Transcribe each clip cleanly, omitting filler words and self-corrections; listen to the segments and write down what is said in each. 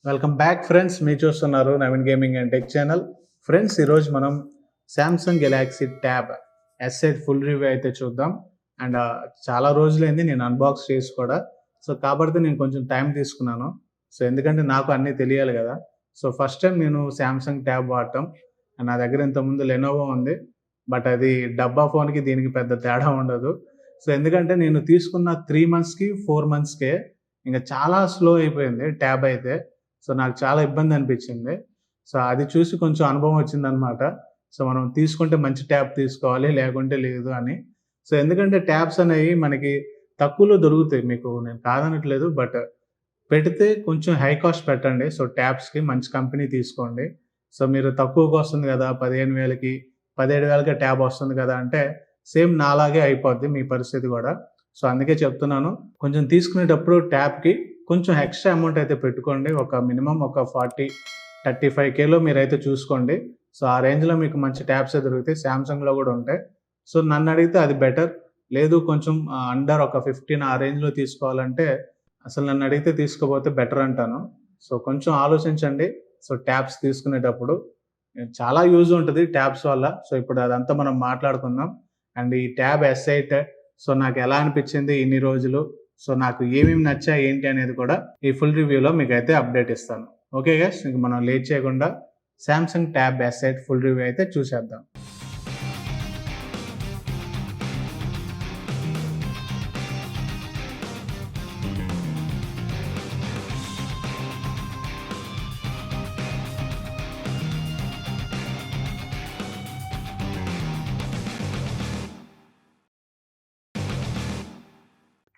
Welcome back friends. మీరు చూస్తున్నారు Naveen gaming and tech channel. Friends, ఈరోజు మనం Samsung Galaxy tab S8 full review అయితే చూద్దాం. అండ్ చాలా రోజులైంది నేను అన్బాక్స్ చేసి కూడా. సో కాబట్టి నేను కొంచెం టైం తీసుకున్నాను. సో ఎందుకంటే నాకు అన్నీ తెలియాలి కదా. సో ఫస్ట్ టైం నేను సామ్సంగ్ ట్యాబ్ వాడటం. అండ్ నా దగ్గర ఇంతకుముందు లెనోవో ఉంది, బట్ అది డబ్బా ఫోన్కి దీనికి పెద్ద తేడా ఉండదు. సో ఎందుకంటే నేను తీసుకున్న 3 మంత్స్కి 4 మంత్స్కే ఇంకా చాలా స్లో అయిపోయింది ట్యాబ్ అయితే. సో నాకు చాలా ఇబ్బంది అనిపించింది. సో అది చూసి కొంచెం అనుభవం వచ్చిందనమాట. సో మనం తీసుకుంటే మంచి ట్యాబ్ తీసుకోవాలి, లేకుంటే లేదు అని. సో ఎందుకంటే ట్యాబ్స్ అనేవి మనకి తక్కువలో దొరుకుతాయి. మీకు నేను కాదనట్లేదు, బట్ పెడితే కొంచెం హై కాస్ట్ పెట్టండి. సో ట్యాబ్స్కి మంచి కంపెనీ తీసుకోండి. సో మీరు తక్కువకి వస్తుంది కదా, 15,000కి 17,000కి ట్యాబ్ వస్తుంది కదా అంటే సేమ్ నాలాగే అయిపోద్ది మీ పరిస్థితి కూడా. సో అందుకే చెప్తున్నాను, కొంచెం తీసుకునేటప్పుడు ట్యాబ్కి కొంచెం ఎక్స్ట్రా అమౌంట్ అయితే పెట్టుకోండి. ఒక మినిమం ఒక 40-35Kలో మీరైతే చూసుకోండి. సో ఆ రేంజ్లో మీకు మంచి ట్యాబ్స్ దొరుకుతాయి. శాంసంగ్లో కూడా ఉంటాయి. సో నన్ను అడిగితే అది బెటర్. లేదు కొంచెం అండర్ ఒక 15 ఆ రేంజ్లో తీసుకోవాలంటే అసలు నన్ను అడిగితే తీసుకోపోతే బెటర్ అంటాను. సో కొంచెం ఆలోచించండి. సో ట్యాబ్స్ తీసుకునేటప్పుడు చాలా యూజ్ ఉంటుంది ట్యాబ్స్ వల్ల. సో ఇప్పుడు అదంతా మనం మాట్లాడుకుందాం. అండ్ ఈ ట్యాబ్ S8 సో నాకు ఎలా అనిపించింది ఇన్ని రోజులు, సో నాకు ఏమేమి నచ్చాయి ఏంటి అనేది కూడా ఈ ఫుల్ రివ్యూలో మీకు అయితే అప్డేట్ ఇస్తాను. ఓకే గైస్, ఇంక మనం లేట్ చేయకుండా Samsung tab S8 full review అయితే చూసేద్దాం.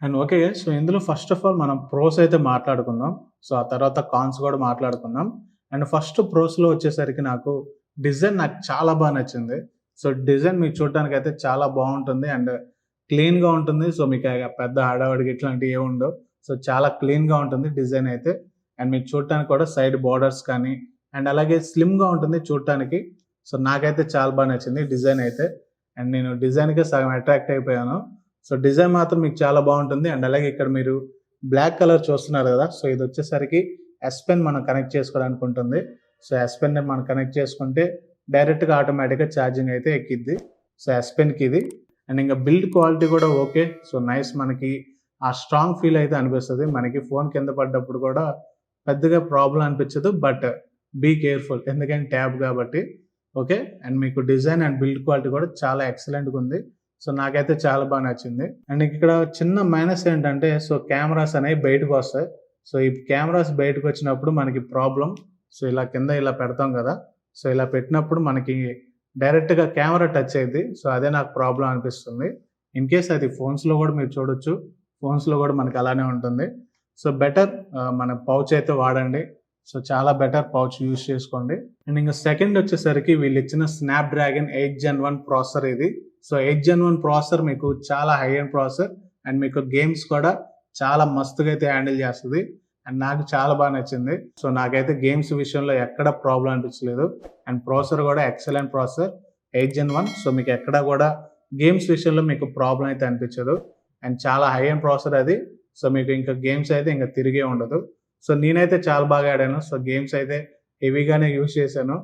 అండ్ ఓకే గైస్, సో ఇందులో ఫస్ట్ ఆఫ్ ఆల్ మనం ప్రోస్ అయితే మాట్లాడుకుందాం. సో ఆ తర్వాత కాన్స్ కూడా మాట్లాడుకుందాం. అండ్ ఫస్ట్ ప్రోస్లో వచ్చేసరికి నాకు డిజైన్ నాకు చాలా బాగా నచ్చింది. సో డిజైన్ మీకు చూడడానికి అయితే చాలా బాగుంటుంది అండ్ క్లీన్గా ఉంటుంది. సో మీకు పెద్ద హడావడికి ఇట్లాంటివి ఏమి ఉండవు. సో చాలా క్లీన్గా ఉంటుంది డిజైన్ అయితే. అండ్ మీకు చూడటానికి కూడా సైడ్ బార్డర్స్ కానీ అండ్ అలాగే స్లిమ్గా ఉంటుంది చూడటానికి. సో నాకైతే చాలా బాగా నచ్చింది డిజైన్ అయితే. అండ్ నేను డిజైన్కే సగం అట్రాక్ట్ అయిపోయాను. సో డిజైన్ మాత్రం మీకు చాలా బాగుంటుంది. అండ్ అలాగే ఇక్కడ మీరు బ్లాక్ కలర్ చూస్తున్నారు కదా. సో ఇది వచ్చేసరికి S Pen మనం కనెక్ట్ చేసుకోవడానికి ఉంటుంది. సో S Pen మనం కనెక్ట్ చేసుకుంటే డైరెక్ట్గా ఆటోమేటిక్గా ఛార్జింగ్ అయితే ఎక్కిద్ది. సో S Penకి ఇది. అండ్ ఇంకా బిల్డ్ క్వాలిటీ కూడా ఓకే. సో నైస్, మనకి ఆ స్ట్రాంగ్ ఫీల్ అయితే అనిపిస్తుంది. మనకి ఫోన్ కింద పడ్డప్పుడు కూడా పెద్దగా ప్రాబ్లం అనిపించదు. బట్ బీ కేర్ఫుల్, ఎందుకంటే ట్యాబ్ కాబట్టి. ఓకే, అండ్ మీకు డిజైన్ అండ్ బిల్డ్ క్వాలిటీ కూడా చాలా ఎక్సలెంట్గా ఉంది. సో నాకైతే చాలా బాగా నచ్చింది. అండ్ ఇక్కడ చిన్న మైనస్ ఏంటంటే, సో కెమెరాస్ అనేవి బయటకు వస్తాయి. సో ఈ కెమెరాస్ బయటకు వచ్చినప్పుడు మనకి ప్రాబ్లం. సో ఇలా కింద ఇలా పెడతాం కదా. సో ఇలా పెట్టినప్పుడు మనకి డైరెక్ట్గా కెమెరా టచ్ అయ్యింది. సో అదే నాకు ప్రాబ్లం అనిపిస్తుంది. ఇన్ కేస్ అది ఫోన్స్లో కూడా మీరు చూడొచ్చు, ఫోన్స్లో కూడా మనకి అలానే ఉంటుంది. సో బెటర్ మన పౌచ్ అయితే వాడండి. సో చాలా బెటర్ పౌచ్ యూజ్ చేసుకోండి. అండ్ ఇంకా సెకండ్ వచ్చేసరికి వీళ్ళు ఇచ్చిన స్నాప్డ్రాగన్ 8 Gen 1 ప్రాసెసర్ ఇది. సో 8 Gen 1 ప్రాసెసర్ మీకు చాలా హై అండ్ ప్రాసెసర్ అండ్ మీకు గేమ్స్ కూడా చాలా మస్తుగా అయితే హ్యాండిల్ చేస్తుంది. అండ్ నాకు చాలా బాగా నచ్చింది. సో నాకైతే గేమ్స్ విషయంలో ఎక్కడ ప్రాబ్లం అనిపించలేదు. అండ్ ప్రాసెసర్ కూడా ఎక్సలెంట్ ప్రాసెసర్ 8 Gen 1. సో మీకు ఎక్కడ కూడా గేమ్స్ విషయంలో మీకు ప్రాబ్లం అయితే అనిపించదు. అండ్ చాలా హై అండ్ ప్రాసెసర్ అది. సో మీకు ఇంకా గేమ్స్ అయితే ఇంకా తిరిగే ఉండదు. సో నేనైతే చాలా బాగా ఆడాను. సో గేమ్స్ అయితే హెవీగానే యూజ్ చేశాను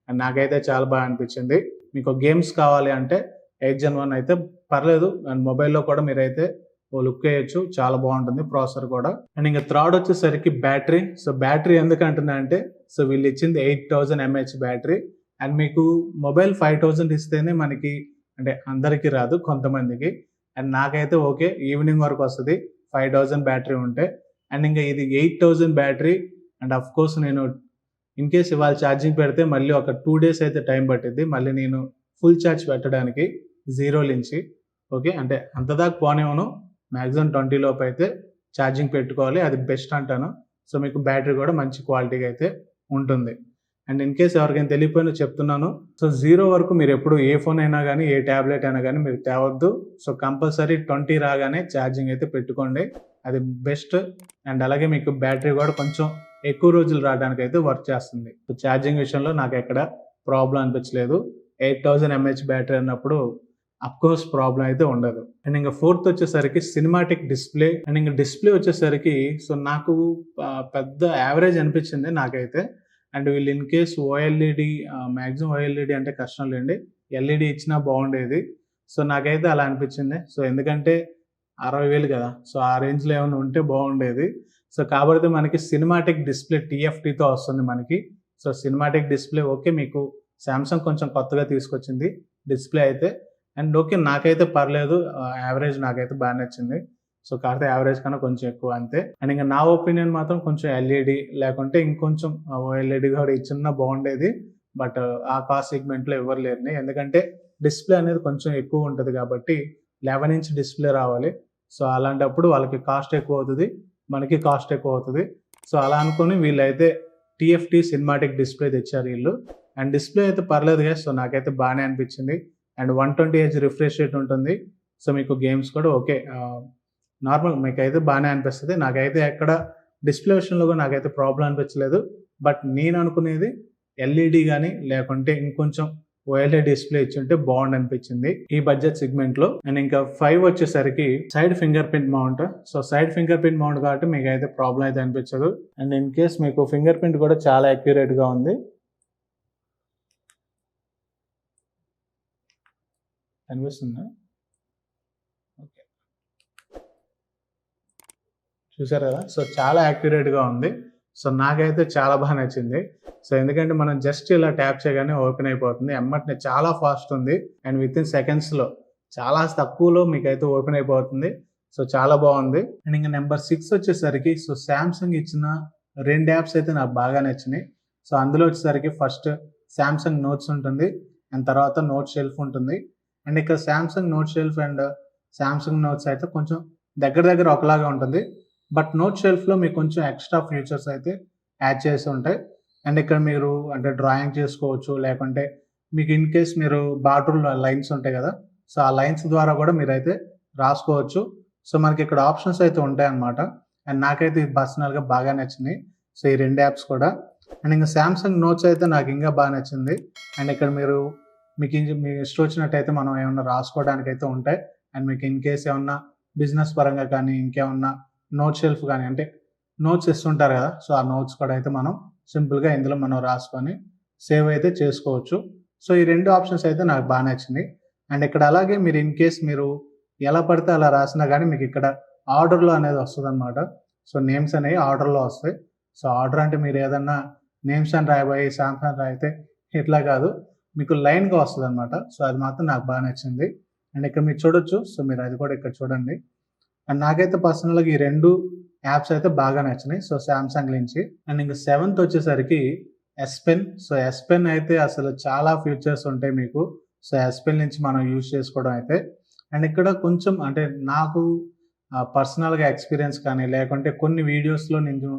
అండ్ నాకైతే చాలా బాగా అనిపించింది. మీకు గేమ్స్ కావాలి అంటే 8 Gen 1 అయితే పర్లేదు. అండ్ మొబైల్లో కూడా మీరైతే లుక్ వేయచ్చు, చాలా బాగుంటుంది ప్రాసెసర్ కూడా. అండ్ ఇంకా థర్డ్ వచ్చేసరికి బ్యాటరీ. సో బ్యాటరీ ఎందుకంటున్నా అంటే, సో వీళ్ళు ఇచ్చింది 8000 mAh బ్యాటరీ. అండ్ మీకు మొబైల్ 5000 ఇస్తేనే మనకి, అంటే అందరికీ రాదు, కొంతమందికి. అండ్ నాకైతే ఓకే, ఈవినింగ్ వరకు వస్తుంది 5000 బ్యాటరీ ఉంటే. అండ్ ఇంకా ఇది 8000 బ్యాటరీ. అండ్ అఫ్ కోర్స్ నేను ఇన్ కేస్ ఇవాళ ఛార్జింగ్ పెడితే మళ్ళీ ఒక 2 days అయితే టైం పట్టిద్ది మళ్ళీ నేను ఫుల్ ఛార్జ్ పెట్టడానికి 0 నుంచి. ఓకే, అంటే అంతదాకా పోనేమను, మ్యాక్సిమం 20 లోపు అయితే ఛార్జింగ్ పెట్టుకోవాలి, అది బెస్ట్ అంటాను. సో మీకు బ్యాటరీ కూడా మంచి క్వాలిటీగా అయితే ఉంటుంది. అండ్ ఇన్ కేస్ ఎవరికైనా తెలియపోయినా చెప్తున్నాను. సో 0 వరకు మీరు ఎప్పుడు ఏ ఫోన్ అయినా కానీ ఏ ట్యాబ్లెట్ అయినా కానీ మీరు తేవద్దు. సో కంపల్సరీ 20 రాగానే ఛార్జింగ్ అయితే పెట్టుకోండి, అది బెస్ట్. అండ్ అలాగే మీకు బ్యాటరీ కూడా కొంచెం ఎక్కువ రోజులు రావడానికి అయితే వర్క్ చేస్తుంది. సో ఛార్జింగ్ విషయంలో నాకు ఎక్కడ ప్రాబ్లం అనిపించలేదు. 8000 mAh బ్యాటరీ అన్నప్పుడు అఫ్కోర్స్ ప్రాబ్లం అయితే ఉండదు. అండ్ ఇంకా ఫోర్త్ వచ్చేసరికి సినిమాటిక్ డిస్ప్లే. అండ్ ఇంకా డిస్ప్లే వచ్చేసరికి సో నాకు పెద్ద యావరేజ్ అనిపించింది నాకైతే. అండ్ వీళ్ళు in case OLED maximum OLED అంటే కష్టం లేండి, ఎల్ఈడి ఇచ్చినా బాగుండేది. సో నాకైతే అలా అనిపించింది. సో ఎందుకంటే 60,000 కదా, సో ఆ రేంజ్లో ఏమైనా ఉంటే బాగుండేది. సో కాబట్టి మనకి సినిమాటిక్ డిస్ప్లే టీఎఫ్టీతో వస్తుంది మనకి. సో సినిమాటిక్ డిస్ప్లే ఓకే, మీకు శాంసంగ్ కొంచెం కొత్తగా తీసుకొచ్చింది డిస్ప్లే అయితే. అండ్ ఓకే, నాకైతే పర్లేదు, యావరేజ్ నాకైతే బాగా నచ్చింది. సో కాకపోతే యావరేజ్ కన్నా కొంచెం ఎక్కువ అంతే. అండ్ ఇంకా నా ఒపీనియన్ మాత్రం కొంచెం ఎల్ఈడి లేకుంటే ఇంకొంచెం ఓఎల్ఈడి కూడా ఇచ్చినా బాగుండేది. బట్ ఆ కాస్ట్ సెగ్మెంట్లో ఎవరు లేరు, ఎందుకంటే డిస్ప్లే అనేది కొంచెం ఎక్కువ ఉంటుంది కాబట్టి 11 ఇంచ్ డిస్ప్లే రావాలి. సో అలాంటప్పుడు వాళ్ళకి కాస్ట్ ఎక్కువ అవుతుంది, మనకి కాస్ట్ ఎక్కువ అవుతుంది. సో అలా అనుకుని వీళ్ళైతే టీఎఫ్టీ సినిమాటిక్ డిస్ప్లే తెచ్చారు వీళ్ళు. అండ్ డిస్ప్లే అయితే పర్లేదు కదా, సో నాకైతే బాగానే అనిపించింది. అండ్ 120Hz రిఫ్రెష్ రేట్ ఉంటుంది. సో మీకు గేమ్స్ కూడా ఓకే, నార్మల్ మీకైతే బాగానే అనిపిస్తుంది. నాకైతే ఎక్కడ డిస్ప్లే విషయంలో కూడా నాకైతే ప్రాబ్లం అనిపించలేదు. బట్ నేను అనుకునేది ఎల్ఈడి కానీ లేకుంటే ఇంకొంచెం ఓఎల్ఈడి డిస్ప్లే ఇచ్చుంటే బాగుండు అనిపించింది ఈ బడ్జెట్ సెగ్మెంట్ లో. అండ్ ఇంకా 5 వచ్చేసరికి side finger print mount. So side finger print mount కాబట్టి మీకు అయితే ప్రాబ్లం అయితే అనిపించదు. అండ్ ఇన్ కేస్ మీకు ఫింగర్ ప్రింట్ కూడా చాలా అక్యురేట్ గా ఉంది. కనిపిస్తుందా? ఓకే, చూసారు కదా, సో చాలా యాక్యురేట్గా ఉంది. సో నాకైతే చాలా బాగా నచ్చింది. సో ఎందుకంటే మనం జస్ట్ ఇలా ట్యాప్ చేయగానే ఓపెన్ అయిపోతుంది, ఎమ్మటనే చాలా ఫాస్ట్ ఉంది. అండ్ విత్ ఇన్ సెకండ్స్లో చాలా తక్కువలో మీకైతే ఓపెన్ అయిపోతుంది. సో చాలా బాగుంది. అండ్ ఇంకా నెంబర్ 6 వచ్చేసరికి సో శాంసంగ్ ఇచ్చిన 2 యాప్స్ అయితే నాకు బాగా నచ్చినాయి. సో అందులో వచ్చేసరికి ఫస్ట్ శాంసంగ్ నోట్స్ ఉంటుంది, అండ్ తర్వాత నోట్ షెల్ఫ్ ఉంటుంది. అండ్ ఇక్కడ Samsung note shelf and Samsung notes అయితే కొంచెం దగ్గర ఒకలాగా ఉంటుంది. బట్ నోట్ షెల్ఫ్లో మీకు కొంచెం ఎక్స్ట్రా ఫీచర్స్ అయితే యాడ్ చేసి ఉంటాయి. అండ్ ఇక్కడ మీరు అంటే డ్రాయింగ్ చేసుకోవచ్చు, లేకుంటే మీకు ఇన్ కేస్ మీరు బార్డర్లో లైన్స్ ఉంటాయి కదా, సో ఆ లైన్స్ ద్వారా కూడా మీరైతే రాసుకోవచ్చు. సో మనకి ఇక్కడ ఆప్షన్స్ అయితే ఉంటాయి అన్నమాట. అండ్ నాకైతే ఇది పర్సనల్గా బాగా నచ్చినాయి. సో ఈ 2 యాప్స్ కూడా. అండ్ ఇంకా శాంసంగ్ నోట్స్ అయితే నాకు ఇంకా బాగా నచ్చింది. అండ్ ఇక్కడ మీరు మీకు ఇష్టం వచ్చినట్టయితే మనం ఏమన్నా రాసుకోవడానికి అయితే ఉంటాయి. అండ్ మీకు ఇన్ కేస్ ఏమన్నా బిజినెస్ పరంగా కానీ ఇంకేమన్నా నోట్ షెల్ఫ్ కానీ అంటే నోట్స్ ఇస్తుంటారు కదా, సో ఆ నోట్స్ కూడా అయితే మనం సింపుల్గా ఇందులో మనం రాసుకొని సేవ్ అయితే చేసుకోవచ్చు. సో ఈ 2 ఆప్షన్స్ అయితే నాకు బాగా నచ్చింది. అండ్ ఇక్కడ అలాగే మీరు ఇన్ కేస్ మీరు ఎలా పడితే అలా రాసినా కానీ మీకు ఇక్కడ ఆర్డర్లో అనేది వస్తుంది అనమాట. సో నేమ్స్ అనేవి ఆర్డర్లో వస్తాయి. సో ఆర్డర్ అంటే మీరు ఏదన్నా నేమ్స్ అని రాయబోయి శాంసంగ్ రాయితే ఇట్లా కాదు, మీకు లైన్గా వస్తుంది అనమాట. సో అది మాత్రం నాకు బాగా నచ్చింది. అండ్ ఇక్కడ మీరు చూడొచ్చు, సో మీరు అది కూడా ఇక్కడ చూడండి. అండ్ నాకైతే పర్సనల్గా ఈ 2 యాప్స్ అయితే బాగా నచ్చినాయి, సో శాంసంగ్ నుంచి. అండ్ ఇంకా 7th వచ్చేసరికి S pen. So S pen అయితే అసలు చాలా ఫీచర్స్ ఉంటాయి మీకు. సో ఎస్ పెన్ నుంచి మనం యూజ్ చేసుకోవడం అయితే. అండ్ ఇక్కడ కొంచెం అంటే నాకు పర్సనల్గా ఎక్స్పీరియన్స్ కానీ లేకుంటే కొన్ని వీడియోస్లో నేను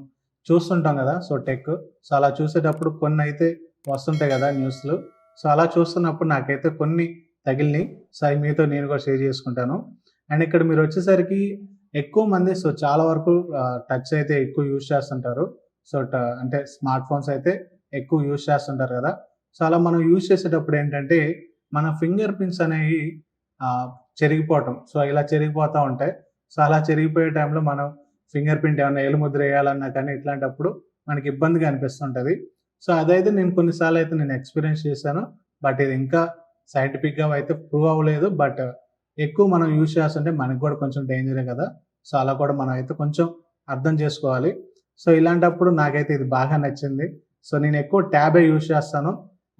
చూస్తుంటాం కదా, సో టెక్. సో అలా చూసేటప్పుడు కొన్ని అయితే వస్తుంటాయి కదా న్యూస్లు. సో అలా చూస్తున్నప్పుడు నాకైతే కొన్ని తగిలినాయి. సో అవి మీతో నేను కూడా షేర్ చేసుకుంటాను. అండ్ ఇక్కడ మీరు వచ్చేసరికి ఎక్కువ మంది సో చాలా వరకు టచ్ అయితే ఎక్కువ యూజ్ చేస్తుంటారు. సో అంటే స్మార్ట్ ఫోన్స్ అయితే ఎక్కువ యూజ్ చేస్తుంటారు కదా. సో అలా మనం యూజ్ చేసేటప్పుడు ఏంటంటే మన ఫింగర్ ప్రింట్స్ అనేవి చెరిగిపోవటం, సో ఇలా చెరిగిపోతూ ఉంటాయి. సో అలా చెరిగిపోయే టైంలో మనం ఫింగర్ ప్రింట్ ఏమైనా ఏలుముద్ర వేయాలన్నా కానీ ఇట్లాంటప్పుడు మనకి ఇబ్బందిగా అనిపిస్తుంటుంది. సో అదైతే నేను కొన్నిసార్లు అయితే నేను ఎక్స్పీరియన్స్ చేశాను. బట్ ఇది ఇంకా సైంటిఫిక్గా అయితే ప్రూవ్ అవ్వలేదు. బట్ ఎక్కువ మనం యూజ్ చేస్తుంటే మనకు కూడా కొంచెం డేంజరే కదా. సో అలా కూడా మనం అయితే కొంచెం అర్థం చేసుకోవాలి. సో ఇలాంటప్పుడు నాకైతే ఇది బాగా నచ్చింది. సో నేను ఎక్కువ ట్యాబే యూజ్ చేస్తాను.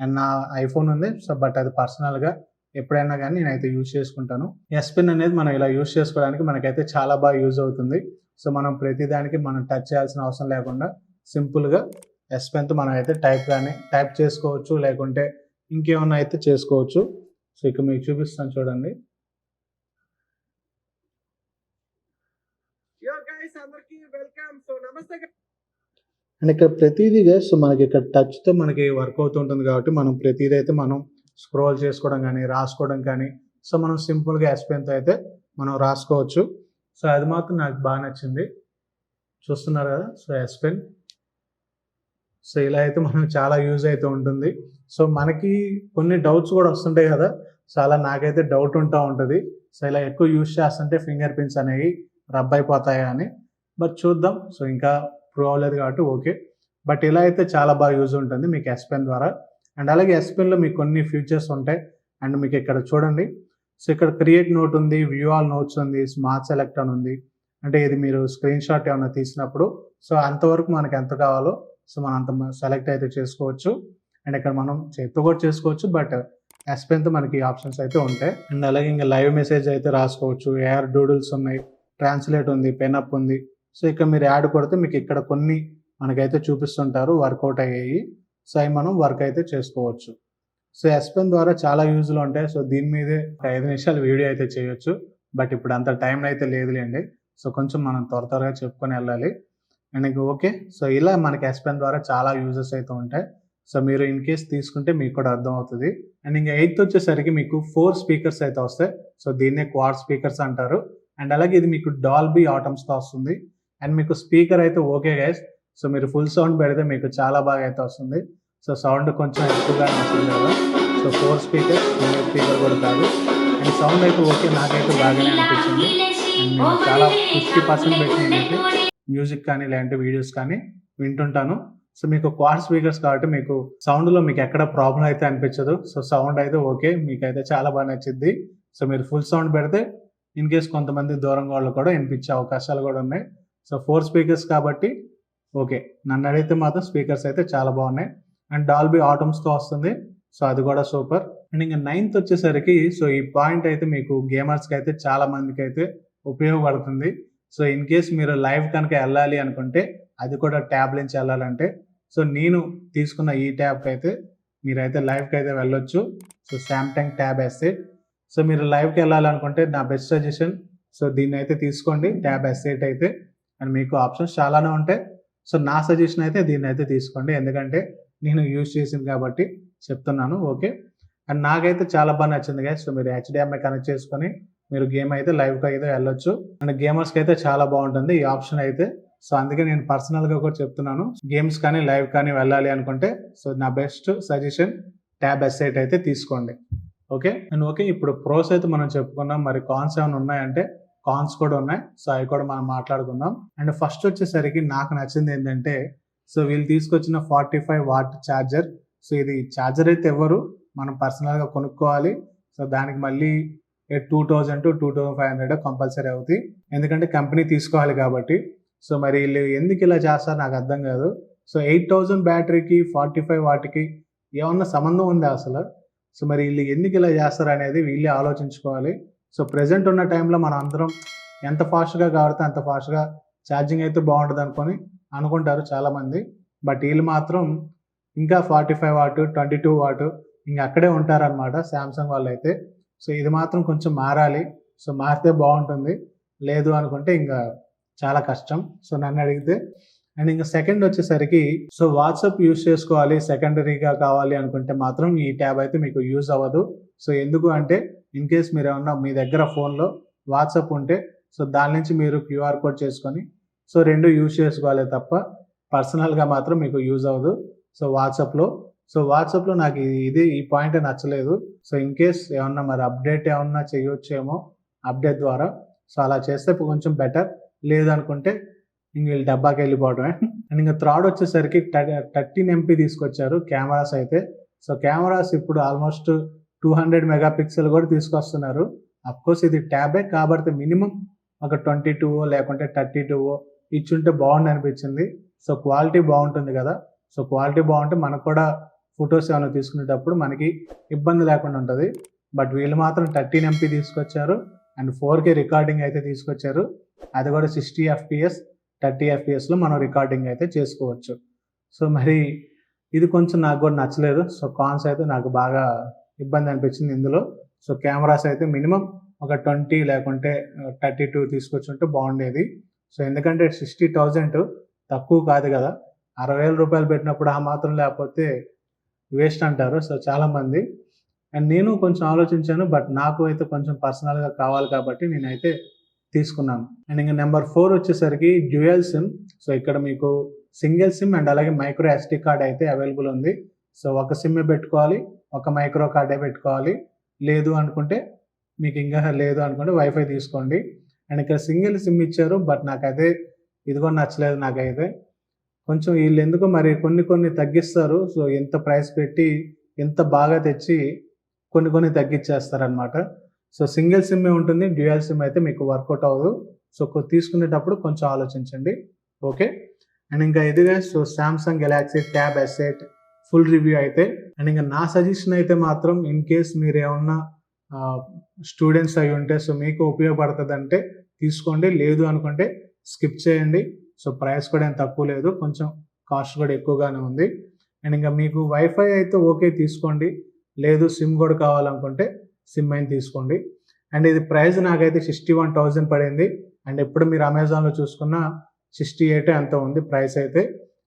అండ్ నా ఐఫోన్ ఉంది. సో బట్ అది పర్సనల్గా ఎప్పుడైనా కానీ నేనైతే యూజ్ చేసుకుంటాను. ఎస్ పెన్ అనేది మనం ఇలా యూజ్ చేసుకోవడానికి మనకైతే చాలా బాగా యూజ్ అవుతుంది. సో మనం ప్రతిదానికి మనం టచ్ చేయాల్సిన అవసరం లేకుండా సింపుల్గా ఎస్ పెన్తో మనం అయితే టైప్ చేసుకోవచ్చు, లేకుంటే ఇంకేమన్నా అయితే చేసుకోవచ్చు. సో ఇక మీకు చూపిస్తాను చూడండి. అండ్ ఇక్కడ ప్రతిదీ సో మనకి ఇక్కడ టచ్తో మనకి వర్క్ అవుతుంటుంది కాబట్టి మనం ప్రతిదీ అయితే మనం స్క్రోల్ చేసుకోవడం కానీ రాసుకోవడం కానీ సో మనం సింపుల్గా ఎస్ పెన్తో అయితే మనం రాసుకోవచ్చు. సో అది మాత్రం నాకు బాగా నచ్చింది. చూస్తున్నారు కదా, సో ఎస్ పెన్. సో ఇలా అయితే మనకు చాలా యూజ్ అయితే ఉంటుంది. సో మనకి కొన్ని డౌట్స్ కూడా వస్తుంటాయి కదా, సో అలా నాకైతే డౌట్ ఉంటుంది. సో ఇలా ఎక్కువ యూజ్ చేస్తుంటే ఫింగర్ ప్రింట్స్ అనేవి రబ్ అయిపోతాయా అని. బట్ చూద్దాం. సో ఇంకా ప్రూవ్ అవ్వలేదు కాబట్టి ఓకే. బట్ ఇలా అయితే చాలా బాగా యూజ్ ఉంటుంది మీకు S Pen ద్వారా. అండ్ అలాగే S Penలో మీకు కొన్ని ఫీచర్స్ ఉంటాయి. అండ్ మీకు ఇక్కడ చూడండి. సో ఇక్కడ క్రియేట్ నోట్ ఉంది, వ్యూ ఆల్ నోట్స్ ఉంది, స్మార్ట్ సెలెక్ట్ అని ఉంది. అంటే ఇది మీరు స్క్రీన్ షాట్ ఏమైనా తీసినప్పుడు సో అంతవరకు మనకి ఎంత కావాలో సో మనం అంత సెలెక్ట్ అయితే చేసుకోవచ్చు. అండ్ ఇక్కడ మనం చేత్తో కూడా చేసుకోవచ్చు. బట్ S Penతో మనకి ఆప్షన్స్ అయితే ఉంటాయి. అండ్ అలాగే ఇంకా లైవ్ మెసేజ్ అయితే రాసుకోవచ్చు. ఏఆర్ డూడుల్స్ ఉన్నాయి, ట్రాన్స్లేట్ ఉంది, పెన్ అప్ ఉంది. సో ఇక్కడ మీరు యాడ్ కొడితే మీకు ఇక్కడ కొన్ని మనకైతే చూపిస్తుంటారు వర్కౌట్ అయ్యాయి. సో అవి మనం వర్క్ అయితే చేసుకోవచ్చు. సో S Pen ద్వారా చాలా యూజ్లు ఉంటాయి. సో దీని మీదే ఒక 5 నిమిషాలు వీడియో అయితే చేయొచ్చు. బట్ ఇప్పుడు అంత టైం అయితే లేదులేండి. సో కొంచెం మనం త్వరగా చెప్పుకొని వెళ్ళాలి. అండ్ ఇంకా ఓకే. సో ఇలా మనకి S Pen ద్వారా చాలా యూజెస్ అయితే ఉంటాయి. సో మీరు ఇన్ కేస్ తీసుకుంటే మీకు కూడా అర్థం అవుతుంది. అండ్ ఇంకా 8th వచ్చేసరికి మీకు 4 స్పీకర్స్ అయితే వస్తాయి. సో దీన్నే క్వాడ్ స్పీకర్స్ అంటారు. అండ్ అలాగే ఇది మీకు డాల్బీ ఆటమ్స్తో వస్తుంది. అండ్ మీకు స్పీకర్ అయితే ఓకే గైస్. సో మీరు ఫుల్ సౌండ్ పెడితే మీకు చాలా బాగా అయితే వస్తుంది. సో సౌండ్ కొంచెం ఎక్కువగానే వస్తుంది కదా. సో 4 స్పీకర్స్, స్పీకర్ కూడా కాదు. అండ్ సౌండ్ అయితే ఓకే, నాకైతే బాగానే అనిపించింది. అండ్ నేను చాలా 50% పెట్టి నేనైతే మ్యూజిక్ కానీ లేదంటే వీడియోస్ కానీ వింటుంటాను. సో మీకు క్వాడ్ స్పీకర్స్ కాబట్టి మీకు సౌండ్లో మీకు ఎక్కడ ప్రాబ్లం అయితే అనిపించదు. సో సౌండ్ అయితే ఓకే, మీకైతే చాలా బాగా నచ్చింది. సో మీరు ఫుల్ సౌండ్ పెడితే ఇన్ కేస్ కొంతమంది దూరంగా వాళ్ళు కూడా వినిపించే అవకాశాలు కూడా ఉన్నాయి. సో 4 స్పీకర్స్ కాబట్టి ఓకే, నన్ను అడిగితే మాత్రం స్పీకర్స్ అయితే చాలా బాగున్నాయి. అండ్ డాల్బీ ఆటమ్స్తో వస్తుంది. సో అది కూడా సూపర్. అండ్ ఇంకా 9th వచ్చేసరికి సో ఈ పాయింట్ అయితే మీకు గేమర్స్కి అయితే చాలా మందికి అయితే ఉపయోగపడుతుంది. సో ఇన్ కేస్ మీరు లైవ్ కనుక వెళ్ళాలి అనుకుంటే అది కూడా ట్యాబ్ నుంచి వెళ్ళాలంటే సో నేను తీసుకున్న ఈ ట్యాబ్కి అయితే మీరైతే లైవ్కి అయితే వెళ్ళొచ్చు. So Samsung tab S8. So మీరు లైవ్కి వెళ్ళాలనుకుంటే నా బెస్ట్ సజెషన్ సో దీన్ని అయితే తీసుకోండి, ట్యాబ్ S8 అయితే. అండ్ మీకు ఆప్షన్స్ చాలానే ఉంటాయి. సో నా సజెషన్ అయితే దీన్ని అయితే తీసుకోండి, ఎందుకంటే నేను యూజ్ చేసింది కాబట్టి చెప్తున్నాను. ఓకే. అండ్ నాకైతే చాలా బాగా నచ్చింది గైస్. సో మీరు HDMI కనెక్ట్ చేసుకొని మీరు గేమ్ అయితే లైవ్కి అయితే వెళ్ళొచ్చు. అండ్ గేమర్స్కి అయితే చాలా బాగుంటుంది ఈ ఆప్షన్ అయితే. సో అందుకే నేను పర్సనల్గా కూడా చెప్తున్నాను, గేమ్స్ కానీ లైవ్ కానీ వెళ్ళాలి అనుకుంటే సో నా బెస్ట్ సజెషన్ ట్యాబ్ S8 అయితే తీసుకోండి. ఓకే. అండ్ ఓకే, ఇప్పుడు ప్రోస్ అయితే మనం చెప్పుకున్నాం. మరి కాన్స్ ఏమైనా ఉన్నాయంటే కాన్స్ కూడా ఉన్నాయి. సో అవి కూడా మనం మాట్లాడుకుందాం. అండ్ ఫస్ట్ వచ్చేసరికి నాకు నచ్చింది ఏంటంటే సో వీళ్ళు తీసుకొచ్చిన 45 వాట్ ఛార్జర్. సో ఇది ఛార్జర్ అయితే ఎవరు మనం పర్సనల్గా కొనుక్కోవాలి. సో దానికి మళ్ళీ 2000 to 2500 కంపల్సరీ అవుతాయి, ఎందుకంటే కంపెనీ తీసుకోవాలి కాబట్టి. సో మరి వీళ్ళు ఎందుకు ఇలా చేస్తారు నాకు అర్థం కాదు. సో 8000 బ్యాటరీకి 45 వాట్కి ఏమన్నా సంబంధం ఉందా అసలు? సో మరి వీళ్ళు ఎందుకు ఇలా చేస్తారు అనేది వీళ్ళే ఆలోచించుకోవాలి. సో ప్రెజెంట్ ఉన్న టైంలో మనం అందరం ఎంత ఫాస్ట్గా కావాలితే అంత ఫాస్ట్గా ఛార్జింగ్ అయితే బాగుంటుంది అనుకుంటారు చాలామంది. బట్ వీళ్ళు మాత్రం ఇంకా 45 వాట్ 22 వాట్ ఇంకా అక్కడే ఉంటారనమాట శాంసంగ్ వాళ్ళు అయితే. సో ఇది మాత్రం కొంచెం మారాలి. సో మారితే బాగుంటుంది, లేదు అనుకుంటే ఇంకా చాలా కష్టం సో నన్ను అడిగితే. అండ్ ఇంకా సెకండ్ వచ్చేసరికి సో వాట్సాప్ యూజ్ చేసుకోవాలి సెకండరీగా కావాలి అనుకుంటే మాత్రం ఈ ట్యాబ్ అయితే మీకు యూజ్ అవ్వదు. సో ఎందుకు అంటే ఇన్ కేస్ మీరు ఏమన్నా మీ దగ్గర ఫోన్లో వాట్సాప్ ఉంటే సో దాని నుంచి మీరు QR కోడ్ చేసుకొని సో రెండు యూజ్ చేసుకోవాలి తప్ప పర్సనల్గా మాత్రం మీకు యూజ్ అవ్వదు. సో వాట్సాప్లో నాకు ఈ పాయింట్ నచ్చలేదు. సో ఇన్ కేస్ ఏమన్నా మరి అప్డేట్ ఏమన్నా చేయొచ్చేమో అప్డేట్ ద్వారా. సో అలా చేస్తే కొంచెం బెటర్, లేదనుకుంటే ఇంక వీళ్ళు డబ్బాకి వెళ్ళిపోవడమే. అండ్ ఇంకా థర్డ్ వచ్చేసరికి 13 MP తీసుకొచ్చారు కెమెరాస్ అయితే. సో కెమెరాస్ ఇప్పుడు ఆల్మోస్ట్ 200 మెగాపిక్సెల్ కూడా తీసుకొస్తున్నారు. అఫ్కోర్స్ ఇది ట్యాబే కాబట్టి మినిమం ఒక 22 లేకుంటే 32 ఇచ్చుంటే బాగుంది అనిపించింది. సో క్వాలిటీ బాగుంటుంది కదా. సో క్వాలిటీ బాగుంటే మనకు కూడా ఫొటోస్ ఏమైనా తీసుకునేటప్పుడు మనకి ఇబ్బంది లేకుండా ఉంటుంది. బట్ వీళ్ళు మాత్రం 13 MP తీసుకొచ్చారు అండ్ 4K రికార్డింగ్ అయితే తీసుకొచ్చారు. అది కూడా 60 FPS 30 FPSలో మనం రికార్డింగ్ అయితే చేసుకోవచ్చు. సో మరి ఇది కొంచెం నాకు కూడా నచ్చలేదు. సో కాన్స్ అయితే నాకు బాగా ఇబ్బంది అనిపించింది ఇందులో. సో కెమెరాస్ అయితే మినిమం ఒక 20 లేకుంటే 32 తీసుకొచ్చుంటే బాగుండేది. సో ఎందుకంటే 60,000 తక్కువ కాదు కదా. 60,000 రూపాయలు పెట్టినప్పుడు ఆ మాత్రం లేకపోతే వేస్ట్ అంటారు సో చాలామంది. అండ్ నేను కొంచెం ఆలోచించాను, బట్ నాకు అయితే కొంచెం పర్సనల్గా కావాలి కాబట్టి నేనైతే తీసుకున్నాను. అండ్ ఇంకా నెంబర్ 4 వచ్చేసరికి డ్యూయల్ సిమ్. సో ఇక్కడ మీకు సింగిల్ సిమ్ అండ్ అలాగే మైక్రో SD కార్డ్ అయితే అవైలబుల్ ఉంది. సో ఒక సిమ్ పెట్టుకోవాలి, ఒక మైక్రో కార్డే పెట్టుకోవాలి. లేదు అనుకుంటే మీకు ఇంకా లేదు అనుకుంటే వైఫై తీసుకోండి. అండ్ ఇక్కడ సింగిల్ సిమ్ ఇచ్చారు, బట్ నాకైతే ఇది కూడా నచ్చలేదు. నాకైతే కొంచెం వీళ్ళు ఎందుకో మరి కొన్ని తగ్గిస్తారు. సో ఎంత ప్రైస్ పెట్టి ఎంత బాగా తెచ్చి కొన్ని తగ్గించేస్తారనమాట. సో సింగిల్ సిమ్మే ఉంటుంది, డ్యూయల్ సిమ్ అయితే మీకు వర్కౌట్ అవ్వదు. సో తీసుకునేటప్పుడు కొంచెం ఆలోచించండి. ఓకే. అండ్ ఇంకా ఇదిగా so Samsung Galaxy tab S8 full review అయితే. అండ్ ఇంకా నా సజెషన్ అయితే మాత్రం ఇన్ కేస్ మీరు ఏమన్నా స్టూడెంట్స్ అయి ఉంటే సో మీకు ఉపయోగపడుతుంది అంటే తీసుకోండి, లేదు అనుకుంటే స్కిప్ చేయండి. సో ప్రైస్ కూడా ఏం తక్కువ లేదు, కొంచెం కాస్ట్ కూడా ఎక్కువగానే ఉంది. అండ్ ఇంకా మీకు వైఫై అయితే ఓకే తీసుకోండి, లేదు సిమ్ కూడా కావాలనుకుంటే సిమ్ అయిన తీసుకోండి. అండ్ ఇది ప్రైస్ నాకైతే 61,000 పడింది. అండ్ ఎప్పుడు మీరు అమెజాన్లో చూసుకున్న 68 అంత ఉంది ప్రైస్ అయితే.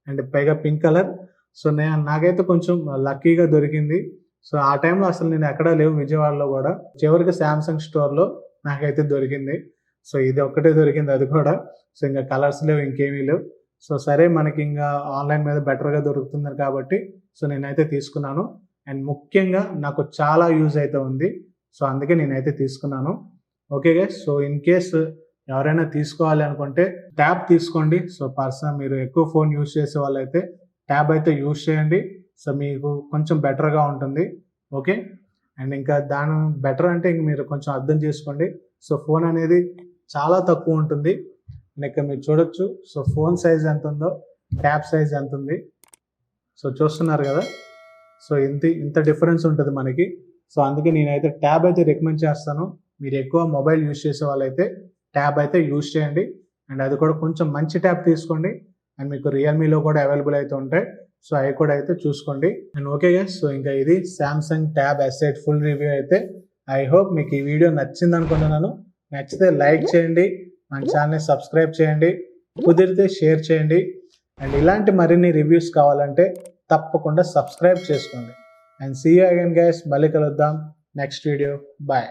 అండ్ పైగా పింక్ కలర్. సో నాకైతే కొంచెం లక్కీగా దొరికింది. సో ఆ టైంలో అసలు నేను ఎక్కడా లేవు విజయవాడలో కూడా, చివరికి శాంసంగ్ స్టోర్లో నాకైతే దొరికింది. సో ఇది ఒక్కటే దొరికింది, అది కూడా. సో ఇంకా కలర్స్ లేవు, ఇంకేమీ లేవు. సో సరే మనకి ఇంకా ఆన్లైన్ మీద బెటర్గా దొరుకుతుంది కాబట్టి సో నేనైతే తీసుకున్నాను. అండ్ ముఖ్యంగా నాకు చాలా యూజ్ అయితే ఉంది, సో అందుకే నేనైతే తీసుకున్నాను. Okay guys, so in case ఎవరైనా తీసుకోవాలి అనుకుంటే ట్యాబ్ తీసుకోండి. సో పర్సనల్ మీరు ఎక్కువ ఫోన్ యూజ్ చేసే వాళ్ళైతే ట్యాబ్ అయితే యూజ్ చేయండి. సో మీకు కొంచెం బెటర్గా ఉంటుంది. ఓకే. అండ్ ఇంకా దాని బెటర్ అంటే ఇంక మీరు కొంచెం అర్థం చేసుకోండి. సో ఫోన్ అనేది చాలా తక్కువ ఉంటుంది. ఇక్కడ మీరు చూడొచ్చు. సో ఫోన్ సైజ్ ఎంత ఉందో, ట్యాబ్ సైజ్ ఎంత ఉంది. సో చూస్తున్నారు కదా. సో ఇంత డిఫరెన్స్ ఉంటుంది మనకి. సో అందుకే నేనైతే ట్యాబ్ అయితే రికమెండ్ చేస్తాను. మీరు ఎక్కువ మొబైల్ యూజ్ చేసే వాళ్ళైతే ట్యాబ్ అయితే యూజ్ చేయండి. అండ్ అది కూడా కొంచెం మంచి ట్యాబ్ తీసుకోండి. అండ్ మీకు రియల్మీలో కూడా అవైలబుల్ అయితే ఉంటాయి. సో అవి కూడా అయితే చూసుకోండి. అండ్ ఓకే గైస్, సో ఇంకా ఇది Samsung tab S8 full review అయితే. ఐ హోప్ మీకు ఈ వీడియో నచ్చింది అనుకుంటున్నాను. నచ్చితే లైక్ చేయండి, మన ఛానల్ని సబ్స్క్రైబ్ చేయండి, కుదిరితే షేర్ చేయండి. అండ్ ఇలాంటి మరిన్ని రివ్యూస్ కావాలంటే తప్పకుండా సబ్స్క్రైబ్ చేసుకోండి. And see you again guys, మళ్ళీ కలుద్దాం నెక్స్ట్ వీడియో. బాయ్.